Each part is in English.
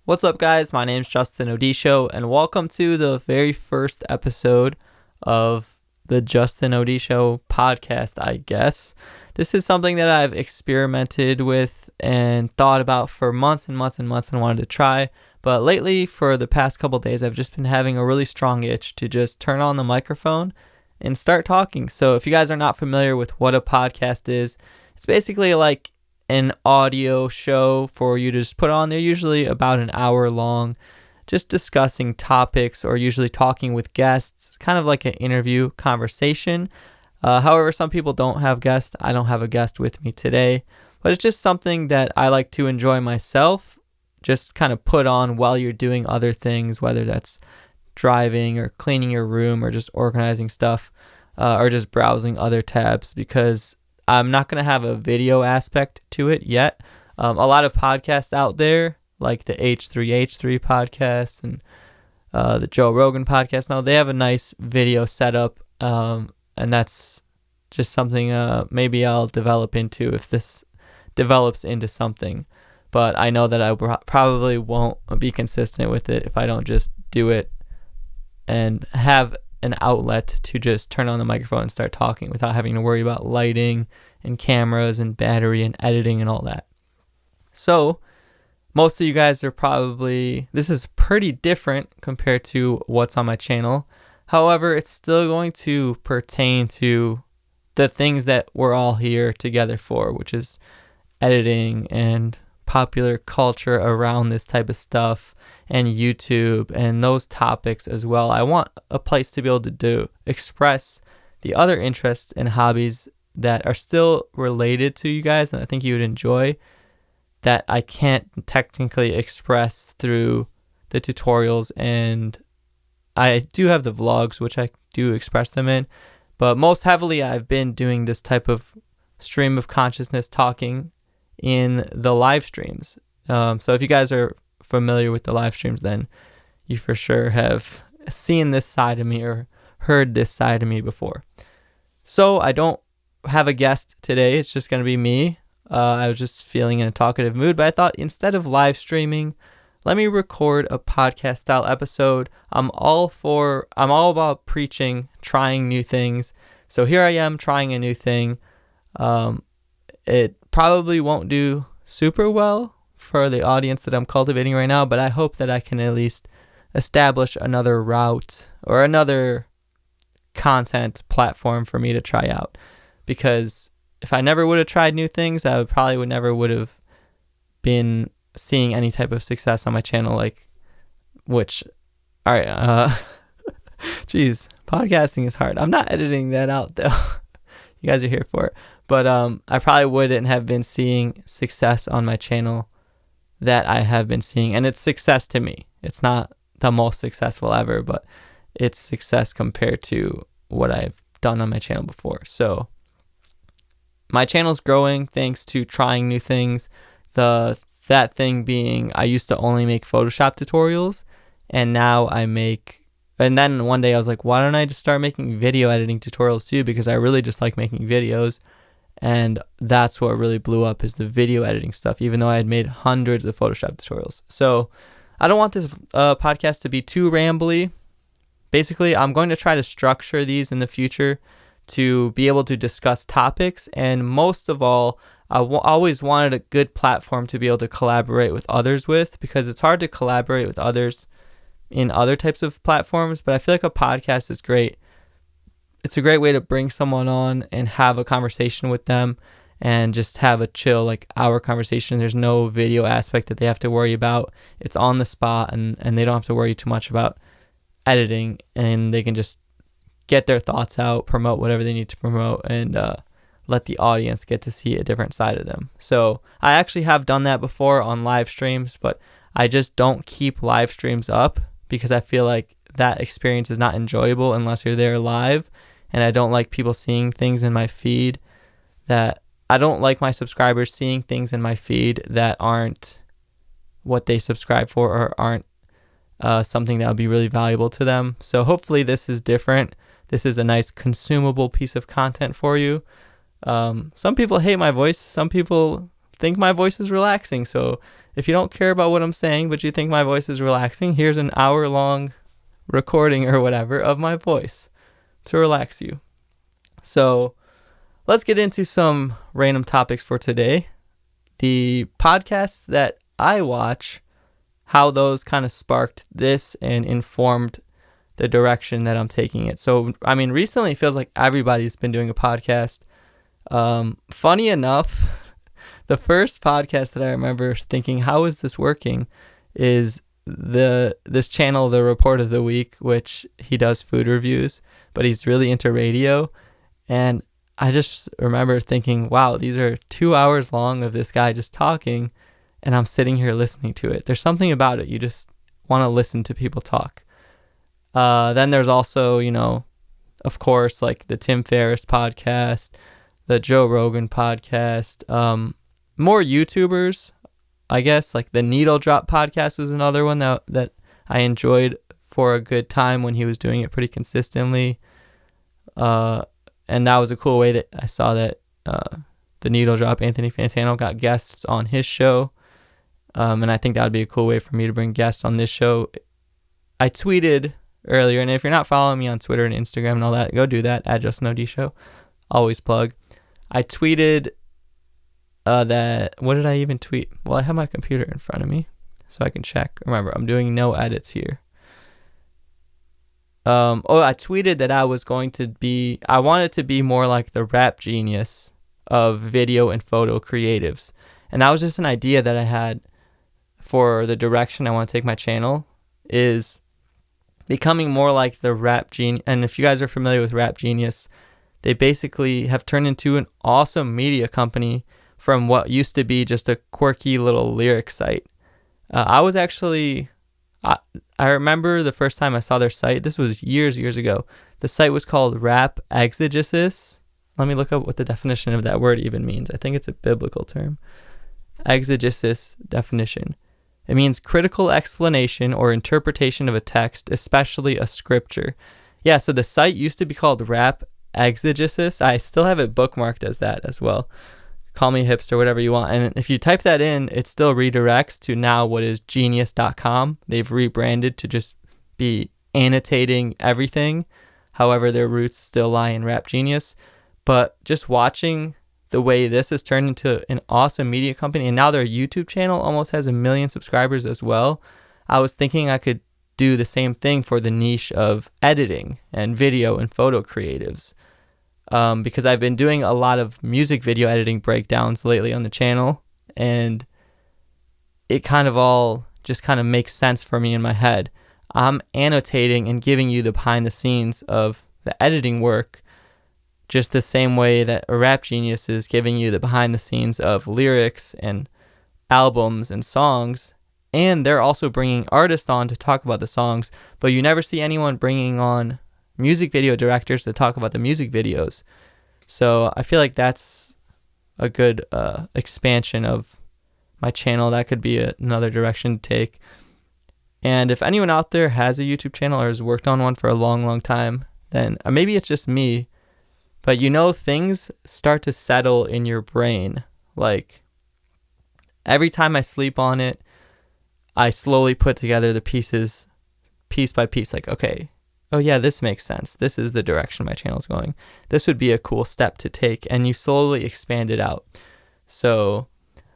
What's up, guys? My name's Justin Odisho, and welcome to the very first episode of the Justin Odisho podcast, I guess. This is something that I've experimented with and thought about for months and months and months and wanted to try. But lately, for the past couple days, I've just been having a really strong itch to just turn on the microphone and start talking. So if you guys are not familiar with what a podcast is, it's basically like an audio show for you to just put on. They're usually about an hour long, just discussing topics or usually talking with guests, kind of like an interview conversation. However, some people don't have guests. I don't have a guest with me today, but it's just something that I like to enjoy myself, just kind of put on while you're doing other things, whether that's driving or cleaning your room or just organizing stuff or just browsing other tabs, because I'm not going to have a video aspect to it yet. A lot of podcasts out there, like the H3H3 podcast and the Joe Rogan podcast, now they have a nice video setup, and that's just something maybe I'll develop into if this develops into something. But I know that I probably won't be consistent with it if I don't just do it and have an outlet to just turn on the microphone and start talking without having to worry about lighting and cameras and battery and editing and all that. So most of you guys are probably, this is pretty different compared to what's on my channel. However, it's still going to pertain to the things that we're all here together for, which is editing and popular culture around this type of stuff and YouTube and those topics as well. I want a place to be able to express the other interests and hobbies that are still related to you guys and I think you would enjoy, that I can't technically express through the tutorials. And I do have the vlogs, which I do express them in, but most heavily I've been doing this type of stream of consciousness talking in the live streams. So if you guys are familiar with the live streams, then you for sure have seen this side of me or heard this side of me before. So I don't have a guest today. It's just going to be me. I was just feeling in a talkative mood, but I thought instead of live streaming, let me record a podcast style episode. I'm all about preaching, trying new things. So here I am trying a new thing. It probably won't do super well for the audience that I'm cultivating right now, but I hope that I can at least establish another route or another content platform for me to try out. Because if I never would have tried new things, I never would have been seeing any type of success on my channel, geez, podcasting is hard. I'm not editing that out though. You guys are here for it. But I probably wouldn't have been seeing success on my channel that I have been seeing. And it's success to me. It's not the most successful ever, but it's success compared to what I've done on my channel before. So my channel's growing thanks to trying new things. That thing being, I used to only make Photoshop tutorials, and now and then one day I was like, why don't I just start making video editing tutorials too? Because I really just like making videos. And that's what really blew up, is the video editing stuff, even though I had made hundreds of Photoshop tutorials. So I don't want this podcast to be too rambly. Basically, I'm going to try to structure these in the future to be able to discuss topics. And most of all, I always wanted a good platform to be able to collaborate with others with, because it's hard to collaborate with others in other types of platforms. But I feel like a podcast is great. It's a great way to bring someone on and have a conversation with them and just have a chill, like our conversation. There's no video aspect that they have to worry about. It's on the spot, and they don't have to worry too much about editing, and they can just get their thoughts out, promote whatever they need to promote, and let the audience get to see a different side of them. So I actually have done that before on live streams, but I just don't keep live streams up because I feel like that experience is not enjoyable unless you're there live. And I don't like people seeing things in my feed I don't like my subscribers seeing things in my feed that aren't what they subscribe for or aren't something that would be really valuable to them. So hopefully this is different. This is a nice consumable piece of content for you. Some people hate my voice. Some people think my voice is relaxing. So if you don't care about what I'm saying, but you think my voice is relaxing, here's an hour-long recording or whatever of my voice to relax you. So let's get into some random topics for today. The podcasts that I watch, how those kind of sparked this and informed the direction that I'm taking it. So, I mean, recently it feels like everybody's been doing a podcast. Funny enough, the first podcast that I remember thinking, how is this working, is this channel, The Report of the Week, which he does food reviews, but he's really into radio. And I just remember thinking, wow, these are 2 hours long of this guy just talking, and I'm sitting here listening to it. There's something about it. You just want to listen to people talk. Then there's also, of course, like the Tim Ferriss podcast, the Joe Rogan podcast, more YouTubers, I guess, like the Needle Drop podcast was another one that I enjoyed for a good time when he was doing it pretty consistently. And that was a cool way that I saw that the Needle Drop, Anthony Fantano, got guests on his show. And I think that would be a cool way for me to bring guests on this show. I tweeted earlier, and if you're not following me on Twitter and Instagram and all that, go do that, at Odisho. Always plug. I tweeted that, what did I even tweet? Well, I have my computer in front of me so I can check. Remember, I'm doing no edits here. I tweeted that I wanted to be more like the Rap Genius of video and photo creatives. And that was just an idea that I had for the direction I want to take my channel, is becoming more like the Rap Genius. And if you guys are familiar with Rap Genius, they basically have turned into an awesome media company from what used to be just a quirky little lyric site. I remember the first time I saw their site. This was years ago. The site was called Rap Exegesis. Let me look up what the definition of that word even means. I think it's a biblical term. Exegesis definition. It means critical explanation or interpretation of a text, especially a scripture. Yeah, so the site used to be called Rap Exegesis. I still have it bookmarked as that as well. Call me hipster, whatever you want. And if you type that in, it still redirects to now what is genius.com. They've rebranded to just be annotating everything. However, their roots still lie in Rap Genius. But just watching the way this has turned into an awesome media company, and now their YouTube channel almost has 1 million subscribers as well. I was thinking I could do the same thing for the niche of editing and video and photo creatives. Because I've been doing a lot of music video editing breakdowns lately on the channel, and it kind of all just kind of makes sense for me in my head. I'm annotating and giving you the behind the scenes of the editing work, just the same way that a Rap Genius is giving you the behind the scenes of lyrics and albums and songs. And they're also bringing artists on to talk about the songs, but you never see anyone bringing on music video directors to talk about the music videos. So I feel like that's a good expansion of my channel. That could be another direction to take. And if anyone out there has a YouTube channel or has worked on one for a long time, then maybe it's just me, but things start to settle in your brain. Like every time I sleep on it, I slowly put together the pieces piece by piece. Like, okay, oh yeah, this makes sense. This is the direction my channel is going. This would be a cool step to take. And you slowly expand it out. So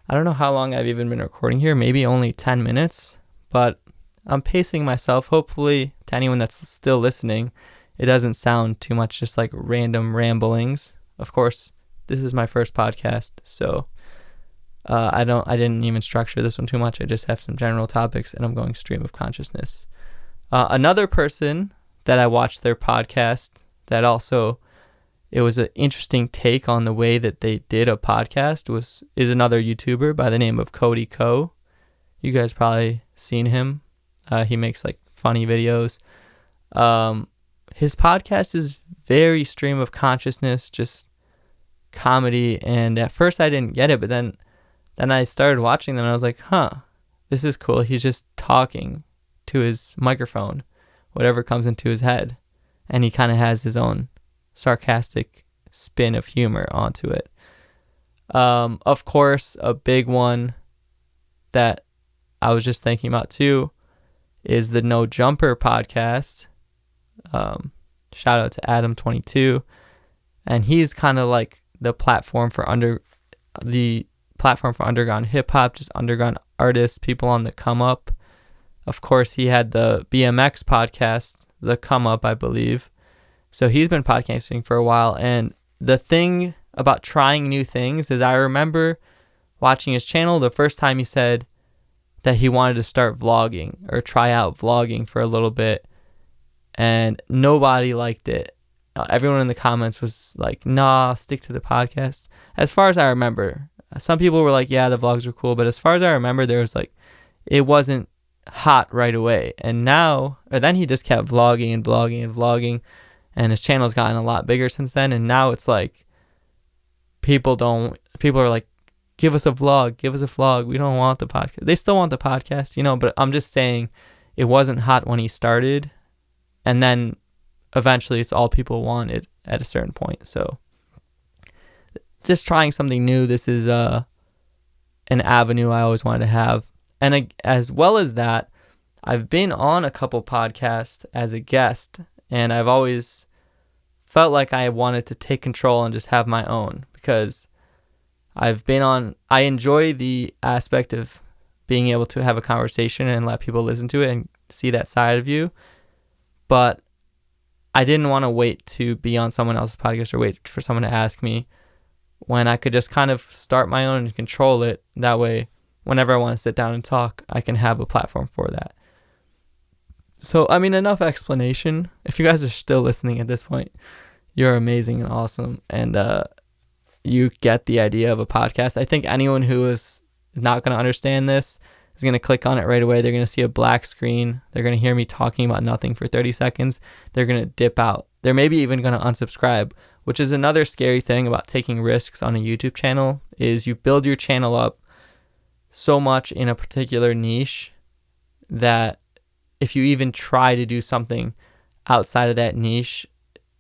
I don't know how long I've even been recording here. Maybe only 10 minutes. But I'm pacing myself. Hopefully, to anyone that's still listening, it doesn't sound too much just like random ramblings. Of course, this is my first podcast. So I didn't even structure this one too much. I just have some general topics and I'm going stream of consciousness. Another person that I watched their podcast that also, it was an interesting take on the way that they did a podcast is another YouTuber by the name of Cody Ko. You guys probably seen him. He makes like funny videos. His podcast is very stream of consciousness, just comedy. And at first I didn't get it, but then I started watching them and I was like, this is cool. He's just talking to his microphone, whatever comes into his head. And he kind of has his own sarcastic spin of humor onto it. Of course, a big one that I was just thinking about too is the No Jumper podcast. Shout out to Adam22, and he's kind of like the platform for underground hip hop, just underground artists, people on the come up. Of course, he had the BMX podcast, The Come Up, I believe. So he's been podcasting for a while. And the thing about trying new things is I remember watching his channel the first time he said that he wanted to start vlogging or try out vlogging for a little bit. And nobody liked it. Everyone in the comments was like, nah, stick to the podcast. As far as I remember, some people were like, yeah, the vlogs were cool. But as far as I remember, there was like, it wasn't hot right away. And then he just kept vlogging and vlogging and vlogging, and his channel's gotten a lot bigger since then. And now it's like people are like, give us a vlog, we don't want the podcast. They still want the podcast, but I'm just saying it wasn't hot when he started, and then eventually it's all people wanted at a certain point. So just trying something new. This is an avenue I always wanted to have. And as well as that, I've been on a couple podcasts as a guest, and I've always felt like I wanted to take control and just have my own, because I enjoy the aspect of being able to have a conversation and let people listen to it and see that side of you. But I didn't want to wait to be on someone else's podcast or wait for someone to ask me, when I could just kind of start my own and control it. That way, whenever I want to sit down and talk, I can have a platform for that. So, enough explanation. If you guys are still listening at this point, you're amazing and awesome. And you get the idea of a podcast. I think anyone who is not going to understand this is going to click on it right away. They're going to see a black screen. They're going to hear me talking about nothing for 30 seconds. They're going to dip out. They're maybe even going to unsubscribe, which is another scary thing about taking risks on a YouTube channel, is you build your channel up so much in a particular niche that if you even try to do something outside of that niche,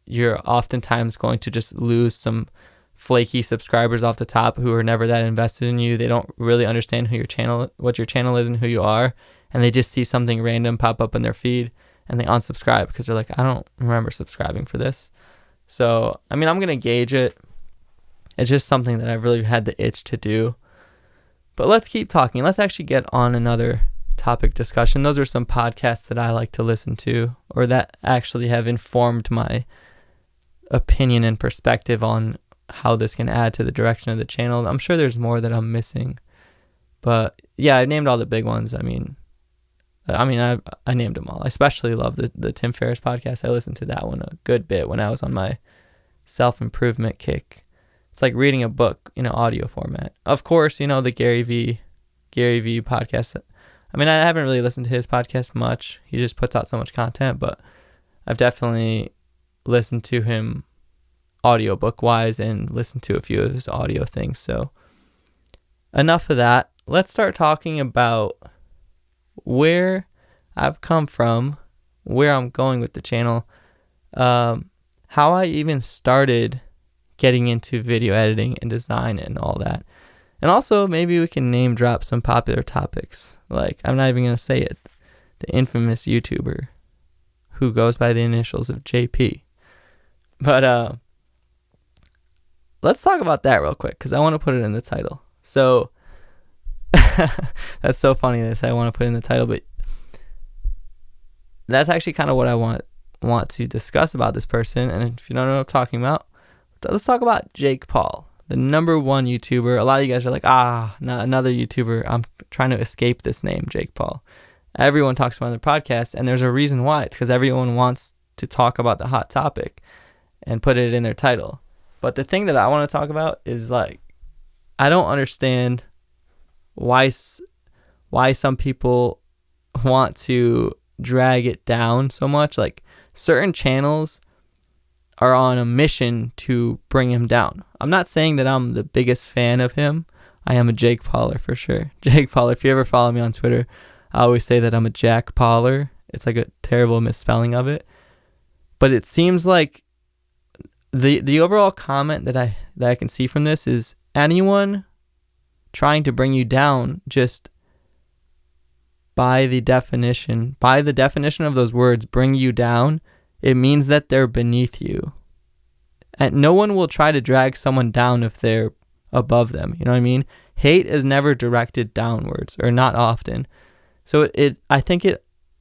you're oftentimes going to just lose some flaky subscribers off the top who are never that invested in you. They don't really understand what your channel is and who you are, and they just see something random pop up in their feed and they unsubscribe because they're like, I don't remember subscribing for this. So, I'm going to gauge it. It's just something that I've really had the itch to do. But let's keep talking. Let's actually get on another topic discussion. Those are some podcasts that I like to listen to, or that actually have informed my opinion and perspective on how this can add to the direction of the channel. I'm sure there's more that I'm missing, but yeah, I named all the big ones. I named them all. I especially love the Tim Ferriss podcast. I listened to that one a good bit when I was on my self-improvement kick. It's like reading a book in an audio format. Of course, the Gary V podcast. I haven't really listened to his podcast much. He just puts out so much content, but I've definitely listened to him audiobook wise and listened to a few of his audio things. So enough of that. Let's start talking about where I've come from, where I'm going with the channel, how I even started getting into video editing and design and all that. And also, maybe we can name drop some popular topics. Like, I'm not even going to say it. The infamous YouTuber who goes by the initials of JP. But let's talk about that real quick, because I want to put it in the title. So, that's so funny that I say I want to put it in the title, but that's actually kind of what I want to discuss about this person. And if you don't know what I'm talking about, let's talk about Jake Paul, the #1 YouTuber. A lot of you guys are like, not another YouTuber. I'm trying to escape this name, Jake Paul. Everyone talks about their podcast, and there's a reason why. It's because everyone wants to talk about the hot topic and put it in their title. But the thing that I want to talk about is, like, I don't understand why some people want to drag it down so much. Like, certain channels are on a mission to bring him down. I'm not saying that I'm the biggest fan of him. I am a Jake Pauler for sure. Jake Paul, if you ever follow me on Twitter, I always say that I'm a Jack Pauler. It's like a terrible misspelling of it. But it seems like the overall comment that I can see from this is anyone trying to bring you down just by the definition of those words, bring you down, it means that they're beneath you. And no one will try to drag someone down if they're above them. You know what I mean? Hate is never directed downwards, or not often. So I think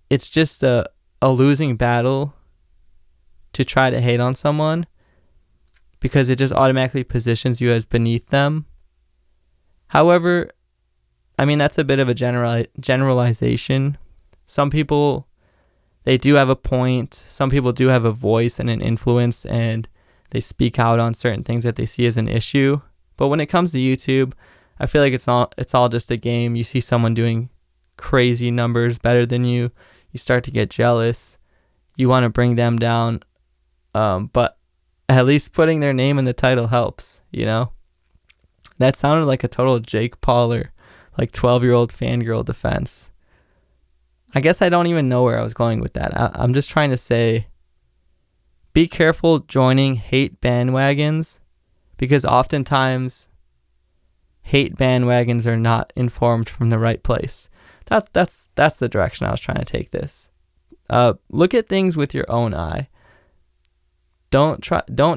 it's just a losing battle to try to hate on someone, because it just automatically positions you as beneath them. However, I mean, that's a bit of a generalization. Some people, they do have a point. Some people do have a voice and an influence, and they speak out on certain things that they see as an issue. But when it comes to YouTube, I feel like it's all just a game. You see someone doing crazy numbers better than you, you start to get jealous. You want to bring them down, but at least putting their name in the title helps, you know? That sounded like a total Jake Paul or like 12-year-old fangirl defense. I guess I don't even know where I was going with that. I'm just trying to say, be careful joining hate bandwagons, because oftentimes hate bandwagons are not informed from the right place. That's the direction I was trying to take this. Look at things with your own eye. Don't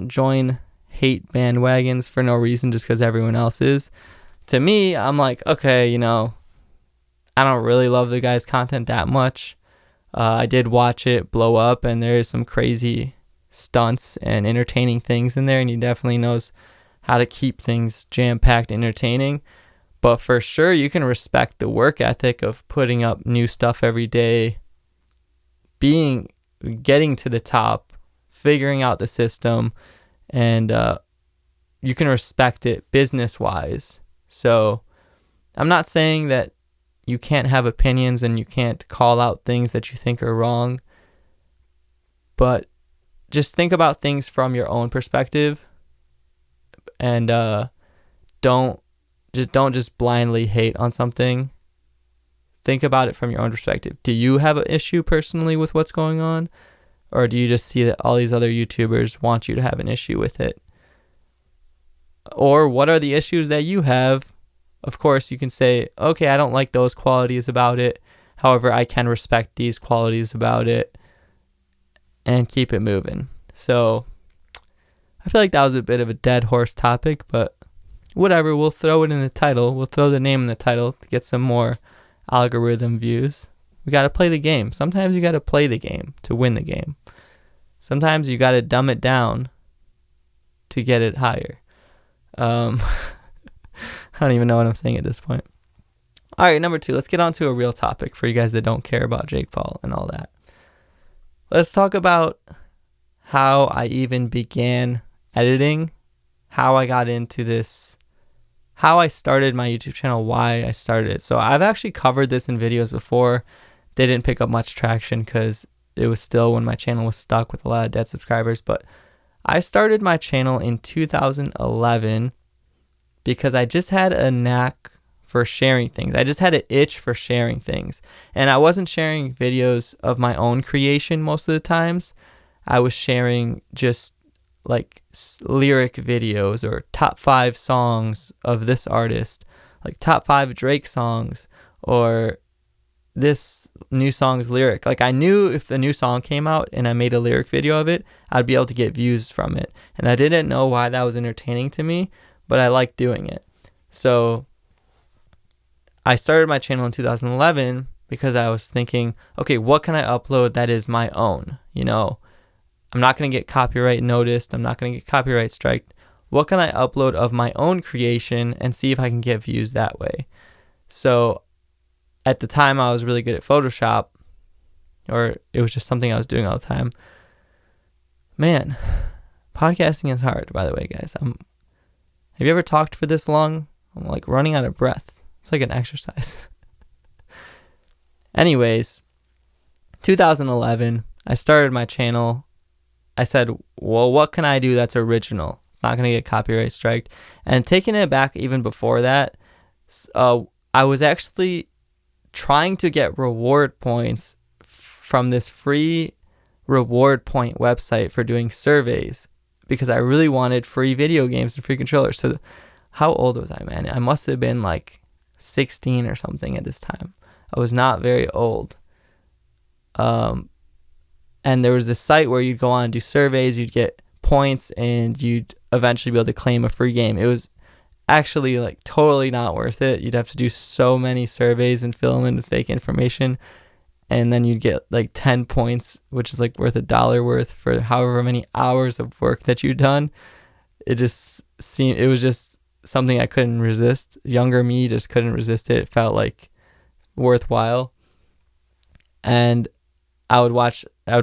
join hate bandwagons for no reason just because everyone else is. To me, I'm like, okay, you know, I don't really love the guy's content that much. I did watch it blow up, and there's some crazy stunts and entertaining things in there, and he definitely knows how to keep things jam-packed entertaining. But for sure, you can respect the work ethic of putting up new stuff every day, getting to the top, figuring out the system, and you can respect it business-wise. So I'm not saying that you can't have opinions and you can't call out things that you think are wrong, but just think about things from your own perspective, and don't just blindly hate on something. Think about it from your own perspective. Do you have an issue personally with what's going on? Or do you just see that all these other YouTubers want you to have an issue with it? Or what are the issues that you have? Of course, you can say, okay, I don't like those qualities about it. However, I can respect these qualities about it, and keep it moving. So I feel like that was a bit of a dead horse topic, but whatever, we'll throw it in the title. We'll throw the name in the title to get some more algorithm views. We got to play the game. Sometimes you got to play the game to win the game. Sometimes you got to dumb it down to get it higher. I don't even know what I'm saying at this point. All right, number 2, let's get on to a real topic for you guys that don't care about Jake Paul and all that. Let's talk about how I even began editing, how I got into this, how I started my YouTube channel, why I started it. So I've actually covered this in videos before. They didn't pick up much traction because it was still when my channel was stuck with a lot of dead subscribers. But I started my channel in 2011 because I just had a knack for sharing things. I just had an itch for sharing things. And I wasn't sharing videos of my own creation most of the times. I was sharing just like lyric videos or top 5 songs of this artist, like top 5 Drake songs, or this new song's lyric. Like, I knew if the new song came out and I made a lyric video of it, I'd be able to get views from it. And I didn't know why that was entertaining to me, but I liked doing it. So I started my channel in 2011 because I was thinking, okay, what can I upload that is my own? You know, I'm not going to get copyright noticed. I'm not going to get copyright striked. What can I upload of my own creation and see if I can get views that way? So at the time, I was really good at Photoshop, or it was just something I was doing all the time. Man, podcasting is hard, by the way, guys. Have you ever talked for this long? I'm like running out of breath. It's like an exercise. Anyways, 2011, I started my channel. I said, well, what can I do that's original? It's not going to get copyright striked. And taking it back even before that, I was actually trying to get reward points from this free reward point website for doing surveys because I really wanted free video games and free controllers. So how old was I, man? I must have been like 16 or something at this time. I was not very old. And there was this site where you'd go on and do surveys, you'd get points, and you'd eventually be able to claim a free game. It was actually like totally not worth it. You'd have to do so many surveys and fill them in with fake information, and then you'd get like 10 points, which is like worth $1 worth for however many hours of work that you'd done. It was just something I couldn't resist. Younger me just couldn't resist it. It felt like worthwhile. And I would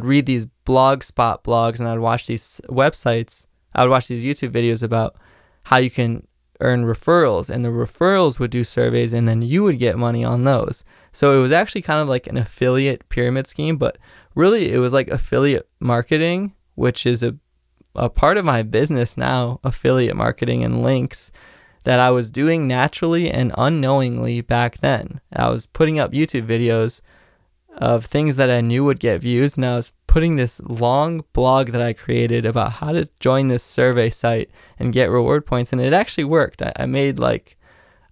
read these Blogspot blogs, and I would watch these websites. I would watch these YouTube videos about how you can earn referrals, and the referrals would do surveys, and then you would get money on those. So it was actually kind of like an affiliate pyramid scheme, but really it was like affiliate marketing, which is a part of my business now, affiliate marketing and links, that I was doing naturally and unknowingly back then. I was putting up YouTube videos of things that I knew would get views, and I was putting this long blog that I created about how to join this survey site and get reward points, and it actually worked. I made like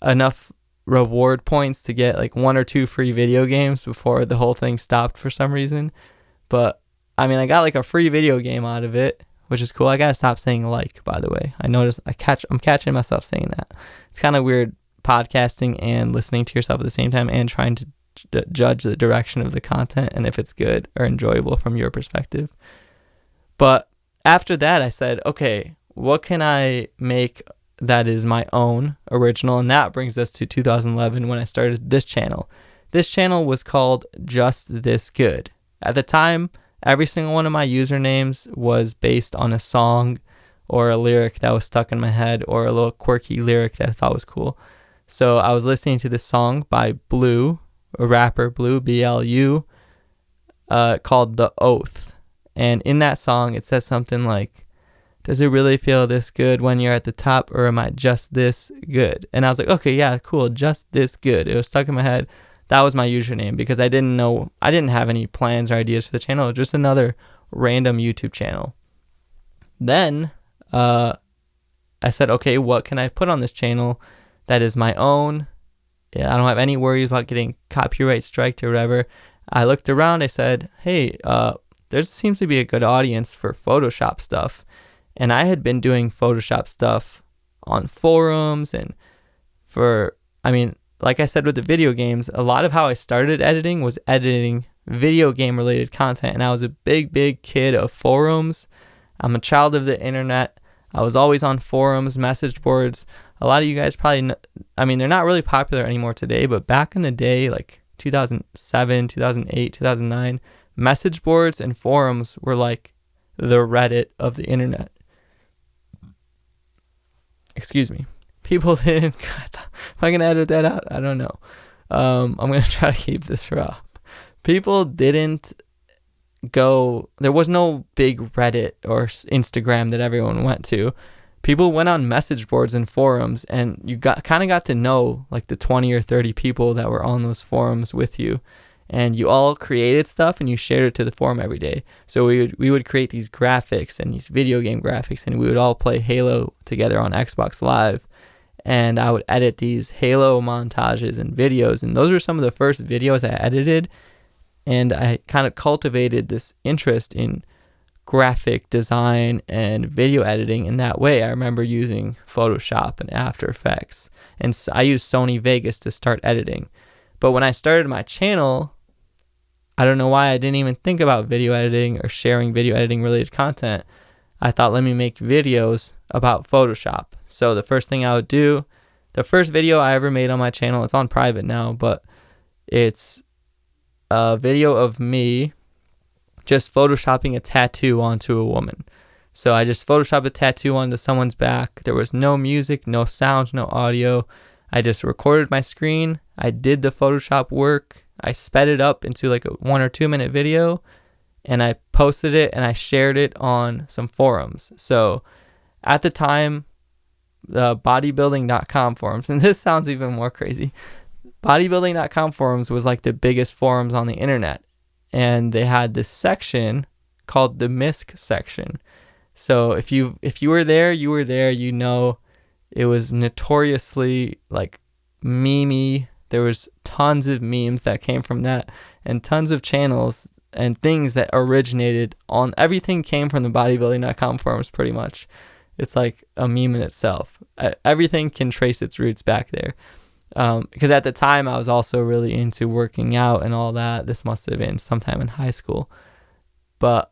enough reward points to get like 1 or 2 free video games before the whole thing stopped for some reason. But I mean, I got like a free video game out of it, which is cool. I gotta stop saying like, by the way. I noticed I'm catching myself saying that. It's kind of weird podcasting and listening to yourself at the same time and trying to judge the direction of the content and if it's good or enjoyable from your perspective. But after that, I said, okay, what can I make that is my own original? And that brings us to 2011 when I started this channel. This channel was called Just This Good. At the time, every single one of my usernames was based on a song or a lyric that was stuck in my head, or a little quirky lyric that I thought was cool. So I was listening to this song by Blue, a rapper, Blue, B-L-U, called The Oath. And in that song, it says something like, does it really feel this good when you're at the top, or am I just this good? And I was like, okay, yeah, cool, just this good. It was stuck in my head. That was my username because I didn't have any plans or ideas for the channel. It was just another random YouTube channel. Then I said, okay, what can I put on this channel that is my own? Yeah, I don't have any worries about getting copyright striked or whatever. I looked around. I said, hey, there seems to be a good audience for Photoshop stuff. And I had been doing Photoshop stuff on forums and like I said with the video games, a lot of how I started editing was editing video game related content. And I was a big kid of forums. I'm a child of the internet. I was always on forums, message boards. A lot of you guys probably know, they're not really popular anymore today, but back in the day, like 2007, 2008, 2009, message boards and forums were like the Reddit of the internet. Excuse me. People didn't, am I going to edit that out? I don't know. I'm going to try to keep this raw. People didn't there was no big Reddit or Instagram that everyone went to. People went on message boards and forums, and you got to know like the 20 or 30 people that were on those forums with you, and you all created stuff and you shared it to the forum every day. So we would create these graphics and these video game graphics, and we would all play Halo together on Xbox Live, and I would edit these Halo montages and videos, and those were some of the first videos I edited, and I kind of cultivated this interest in graphic design and video editing in that way. I remember using Photoshop and After Effects, and I used Sony Vegas to start editing. But when I started my channel, I don't know why I didn't even think about video editing or sharing video editing related content. I thought, let me make videos about Photoshop. So the first thing I would do, the first video I ever made on my channel, it's on private now, but it's a video of me just photoshopping a tattoo onto a woman. So I just photoshopped a tattoo onto someone's back. There was no music, no sound, no audio. I just recorded my screen. I did the Photoshop work. I sped it up into like a 1 or 2 minute video, and I posted it and I shared it on some forums. So at the time, the bodybuilding.com forums, and this sounds even more crazy. Bodybuilding.com forums was like the biggest forums on the internet. And they had this section called the misc section. So if you were there, you were there. You know, it was notoriously like memey. there was tons of memes that came from that, and tons of channels and things that originated on, everything came from the bodybuilding.com forums pretty much. It's like a meme in itself. Everything can trace its roots back there. Because at the time I was also really into working out and all that. This must have been sometime in high school. But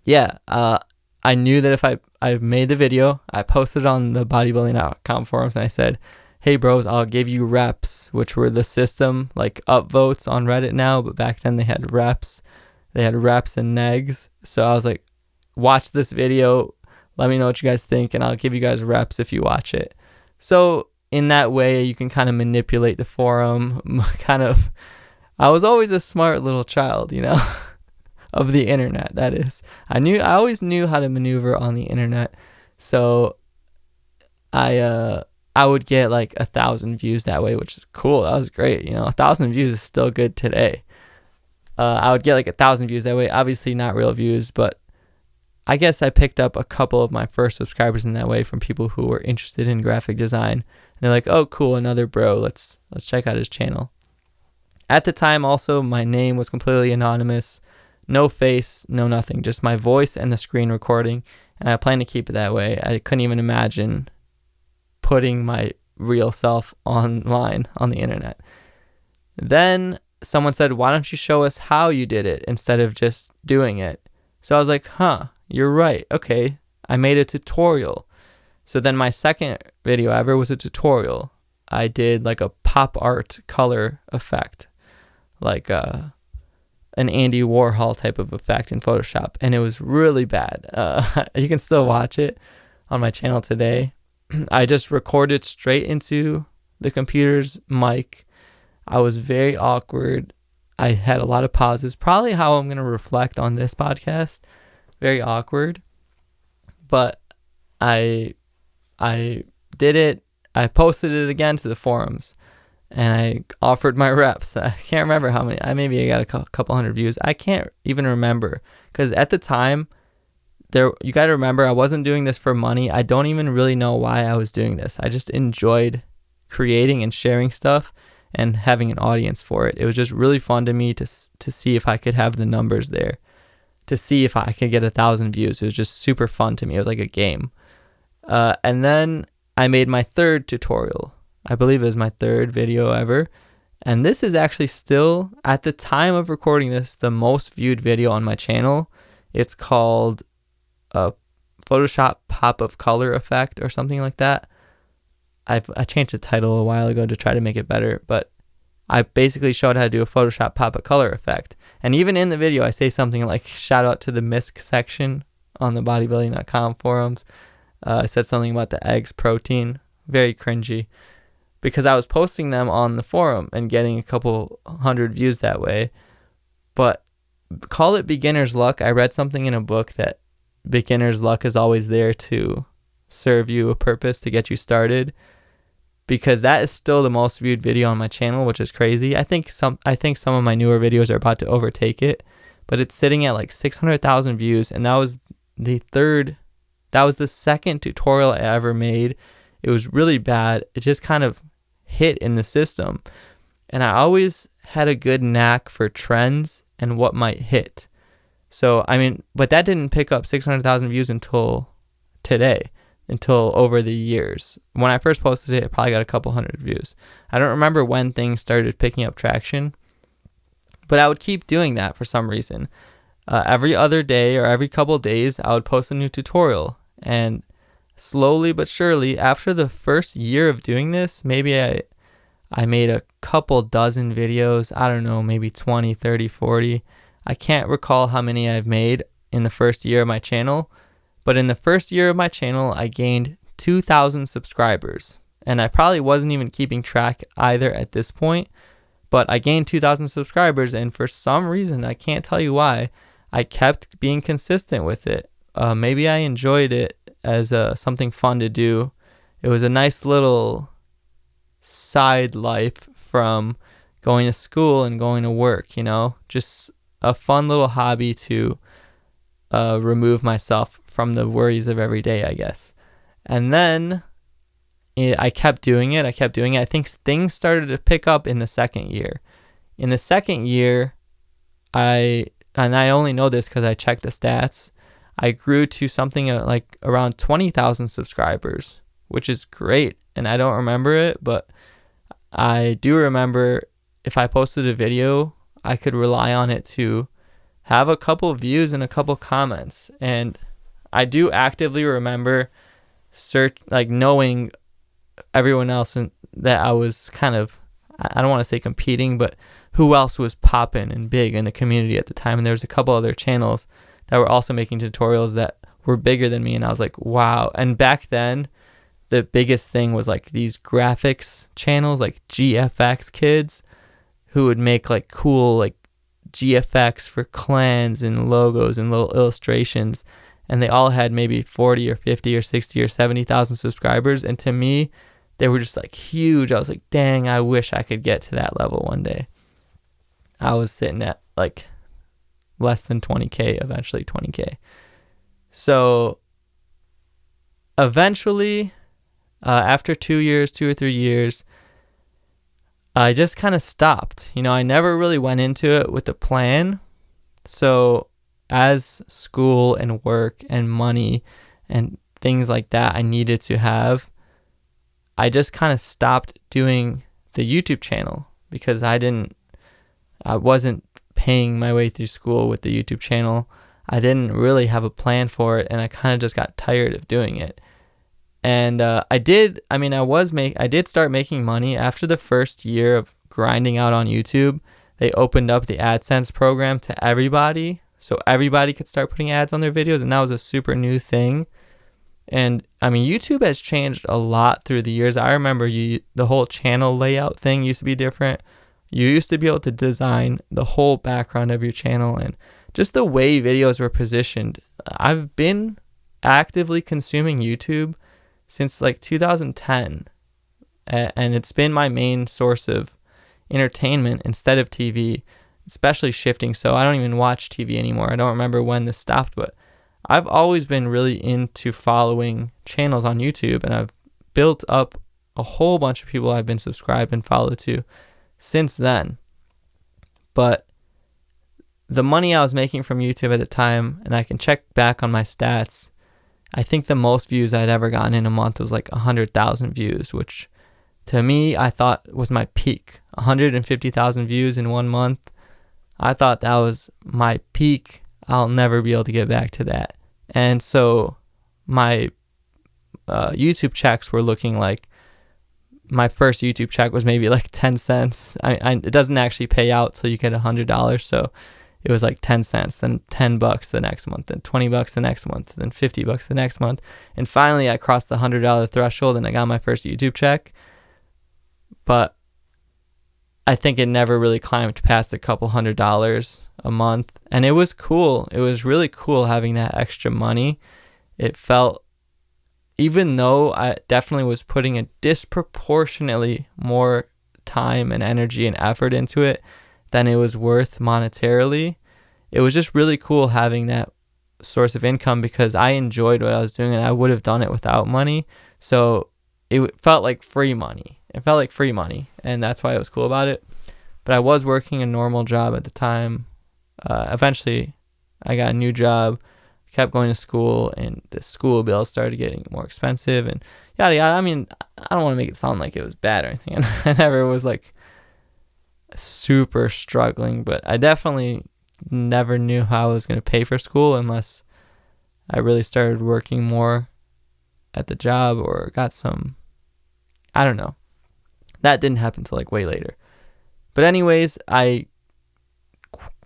yeah, I knew that if I made the video, I posted on the bodybuilding.com forums, and I said, hey bros, I'll give you reps, which were the system, like upvotes on Reddit now, but back then they had reps. They had reps and negs. So I was like, watch this video, let me know what you guys think, and I'll give you guys reps if you watch it. So in that way, you can kind of manipulate the forum. I was always a smart little child, of the internet, that is. I always knew how to maneuver on the internet. So I would get like 1,000 views that way, which is cool. That was great. 1,000 views is still good today. I would get like 1,000 views that way. Obviously not real views, but I guess I picked up a couple of my first subscribers in that way from people who were interested in graphic design. And they're like, oh, cool, another bro. Let's check out his channel. At the time, also, my name was completely anonymous. No face, no nothing. Just my voice and the screen recording. And I plan to keep it that way. I couldn't even imagine putting my real self online on the internet. Then someone said, why don't you show us how you did it instead of just doing it? So I was like, you're right. Okay, I made a tutorial. So then my second video ever was a tutorial. I did like a pop art color effect, like an Andy Warhol type of effect in Photoshop, and it was really bad. You can still watch it on my channel today. I just recorded straight into the computer's mic. I was very awkward. I had a lot of pauses. Probably how I'm going to reflect on this podcast. Very awkward. But I did it. I posted it again to the forums, and I offered my reps. I can't remember how many. Maybe I got a couple hundred views. I can't even remember, because at the time, you got to remember, I wasn't doing this for money. I don't even really know why I was doing this. I just enjoyed creating and sharing stuff and having an audience for it. It was just really fun to me to see if I could have the numbers there, to see if I could get 1,000 views. It was just super fun to me. It was like a game. And then I made my third tutorial. I believe it was my third video ever. And this is actually still, at the time of recording this, the most viewed video on my channel. It's called Photoshop pop of color effect or something like that. I changed the title a while ago to try to make it better, but I basically showed how to do a Photoshop pop of color effect. And even in the video, I say something like, shout out to the misc section on the bodybuilding.com forums. I said something about the eggs protein. Very cringy, because I was posting them on the forum and getting a couple hundred views that way. But call it beginner's luck. I read something in a book that beginner's luck is always there to serve you a purpose to get you started, because that is still the most viewed video on my channel, which is crazy. I think some of my newer videos are about to overtake it, but it's sitting at like 600,000 views, and that was the second tutorial I ever made. It was really bad. It just kind of hit in the system, and I always had a good knack for trends and what might hit. So, but that didn't pick up 600,000 views until today, until over the years. When I first posted it, it probably got a couple hundred views. I don't remember when things started picking up traction, but I would keep doing that for some reason. Every other day or every couple days, I would post a new tutorial. And slowly but surely, after the first year of doing this, maybe I made a couple dozen videos. I don't know, maybe 20, 30, 40. I can't recall how many I've made in the first year of my channel. But in the first year of my channel, I gained 2,000 subscribers. And I probably wasn't even keeping track either at this point. But I gained 2,000 subscribers, and for some reason, I can't tell you why, I kept being consistent with it. Maybe I enjoyed it as something fun to do. It was a nice little side life from going to school and going to work, just a fun little hobby to remove myself from the worries of every day, I guess. And then I kept doing it. I think things started to pick up in the second year. In the second year, I only know this because I checked the stats. I grew to something like around 20,000 subscribers, which is great. And I don't remember it, but I do remember if I posted a video, I could rely on it to have a couple views and a couple comments. And I do actively remember knowing everyone else, and that I was kind of, I don't want to say competing, but who else was popping and big in the community at the time. And there was a couple other channels that were also making tutorials that were bigger than me. And I was like, wow. And back then, the biggest thing was like these graphics channels, like GFX kids, who would make like cool like GFX for clans and logos and little illustrations. And they all had maybe 40 or 50 or 60 or 70,000 subscribers. And to me, they were just like huge. I was like, dang, I wish I could get to that level one day. I was sitting at like less than 20K, eventually 20K. So eventually, after 2 or 3 years, I just kind of stopped. I never really went into it with a plan. So as school and work and money and things like that I needed to have, I just kind of stopped doing the YouTube channel because I wasn't paying my way through school with the YouTube channel. I didn't really have a plan for it, and I kind of just got tired of doing it. And I did start making money after the first year of grinding out on YouTube. They opened up the AdSense program to everybody, so everybody could start putting ads on their videos, and that was a super new thing. And YouTube has changed a lot through the years. I remember the whole channel layout thing used to be different. You used to be able to design the whole background of your channel and just the way videos were positioned. I've been actively consuming YouTube since like 2010, and it's been my main source of entertainment instead of TV, especially shifting. So I don't even watch TV anymore. I don't remember when this stopped, but I've always been really into following channels on YouTube, and I've built up a whole bunch of people I've been subscribed and followed to since then. But the money I was making from YouTube at the time, and I can check back on my stats, I think the most views I'd ever gotten in a month was like 100,000 views, which to me, I thought was my peak. 150,000 views in 1 month. I thought that was my peak. I'll never be able to get back to that. And so my YouTube checks were looking like, my first YouTube check was maybe like 10 cents. It doesn't actually pay out till you get $100. So it was like 10 cents, then $10 the next month, then $20 the next month, then $50 the next month. And finally I crossed the $100 threshold and I got my first YouTube check. But I think it never really climbed past a couple $100 a month. And it was cool. It was really cool having that extra money. It felt, even though I definitely was putting a disproportionately more time and energy and effort into it than it was worth monetarily, it was just really cool having that source of income because I enjoyed what I was doing and I would have done it without money. So it felt like free money. And that's why it was cool about it. But I was working a normal job at the time. Eventually, I got a new job, kept going to school, and the school bills started getting more expensive and yada yada. I don't want to make it sound like it was bad or anything. I never was like super struggling, but I definitely never knew how I was going to pay for school unless I really started working more at the job or got some, I don't know. That didn't happen until like way later. But anyways, I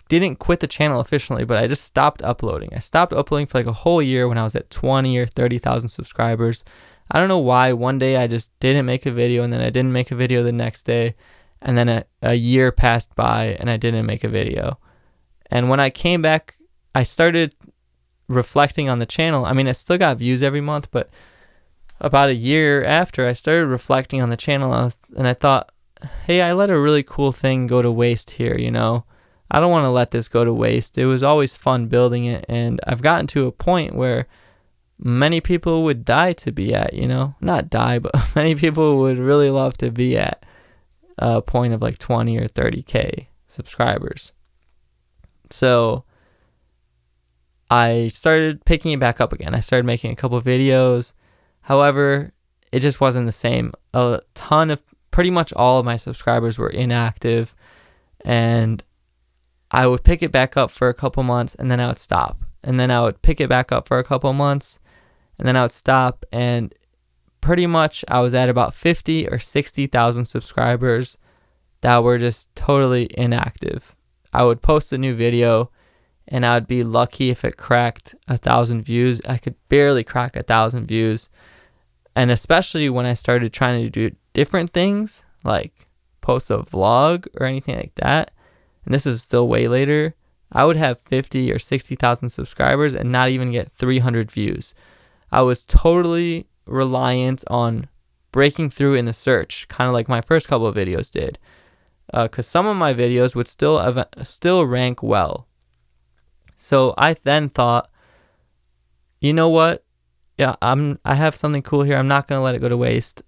didn't quit the channel officially, but I just stopped uploading. I stopped uploading for like a whole year when I was at 20 or 30,000 subscribers. I don't know why. One day I just didn't make a video, and then I didn't make a video the next day, and then a year passed by and I didn't make a video. And when I came back, I started reflecting on the channel. I still got views every month, but about a year after, I started reflecting on the channel, and I thought, hey, I let a really cool thing go to waste here, I don't want to let this go to waste. It was always fun building it, and I've gotten to a point where many people would die to be at, not die, but many people would really love to be at a point of like 20 or 30K subscribers. So I started picking it back up again. I started making a couple of videos. However, it just wasn't the same. Pretty much all of my subscribers were inactive, and I would pick it back up for a couple months, and then I would stop. And then I would pick it back up for a couple months, and then I would stop. And pretty much I was at about 50 or 60,000 subscribers that were just totally inactive. I would post a new video, and I would be lucky if it cracked 1,000 views. I could barely crack 1,000 views. And especially when I started trying to do different things, like post a vlog or anything like that, and this is still way later, I would have 50 or 60,000 subscribers and not even get 300 views. I was totally reliant on breaking through in the search, kind of like my first couple of videos did, because some of my videos would still rank well. So I then thought, you know what? Yeah, I have something cool here. I'm not going to let it go to waste.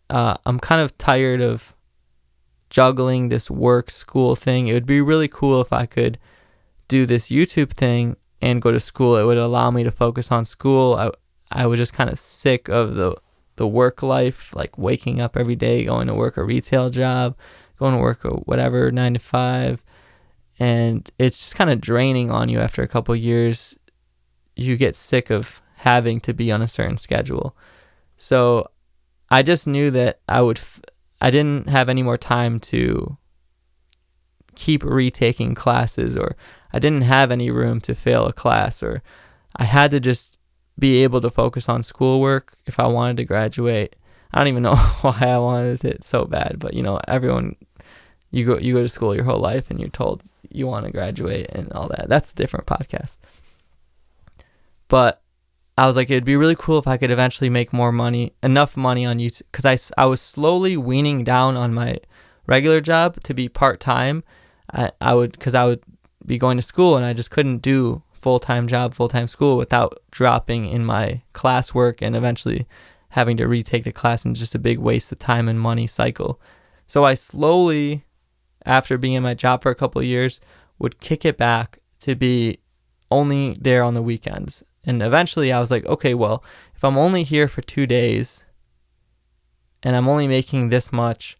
I'm kind of tired of juggling this work school thing. It would be really cool if I could do this YouTube thing and go to school. It would allow me to focus on school. I was just kind of sick of the work life, like waking up every day, going to work a retail job, going to work a whatever 9 to 5, and it's just kind of draining on you. After a couple of years, you get sick of having to be on a certain schedule. So I just knew that I didn't have any more time to keep retaking classes, or I didn't have any room to fail a class, or I had to just be able to focus on schoolwork if I wanted to graduate. I don't even know why I wanted it so bad, but everyone, you go to school your whole life and you're told you want to graduate and all that. That's a different podcast. But I was like, it'd be really cool if I could eventually make enough money on YouTube, because I was slowly weaning down on my regular job to be part-time. Because I would be going to school, and I just couldn't do full-time job, full-time school without dropping in my classwork and eventually having to retake the class, and just a big waste of time and money cycle. So I slowly, after being in my job for a couple of years, would kick it back to be only there on the weekends. And eventually I was like, okay, well, if I'm only here for 2 days and I'm only making this much,